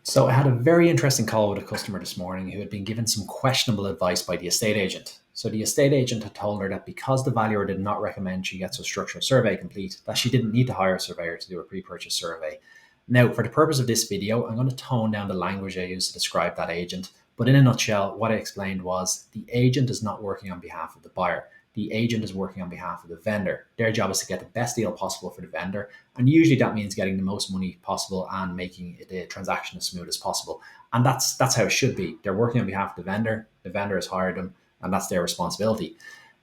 So I had a very interesting call with a customer this morning who had been given some questionable advice by the estate agent. So the estate agent had told her that because the valuer did not recommend she gets a structural survey complete, that she didn't need to hire a surveyor to do a pre-purchase survey. Now, for the purpose of this video, I'm going to tone down the language I use to describe that agent. But in a nutshell, what I explained was the agent is not working on behalf of the buyer. The agent is working on behalf of the vendor. Their job is to get the best deal possible for the vendor. And usually that means getting the most money possible and making the transaction as smooth as possible. And that's how it should be. They're working on behalf of the vendor. The vendor has hired them, and that's their responsibility.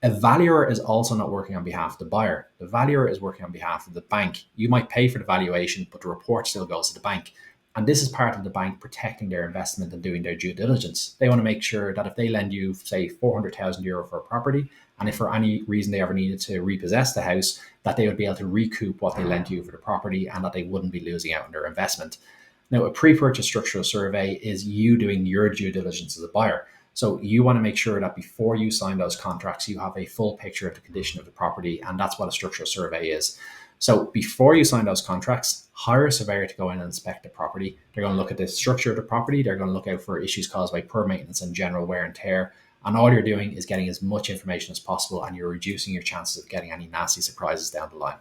A valuer is also not working on behalf of the buyer. The valuer is working on behalf of the bank. You might pay for the valuation, but the report still goes to the bank. And this is part of the bank protecting their investment and doing their due diligence. They want to make sure that if they lend you, say, €400,000 for a property, and if for any reason they ever needed to repossess the house, that they would be able to recoup what they lent you for the property and that they wouldn't be losing out on their investment. Now, a pre-purchase structural survey is you doing your due diligence as a buyer. So you want to make sure that before you sign those contracts, you have a full picture of the condition of the property, and that's what a structural survey is. So before you sign those contracts, hire a surveyor to go in and inspect the property. They're going to look at the structure of the property. They're going to look out for issues caused by poor maintenance and general wear and tear. And all you're doing is getting as much information as possible, and you're reducing your chances of getting any nasty surprises down the line.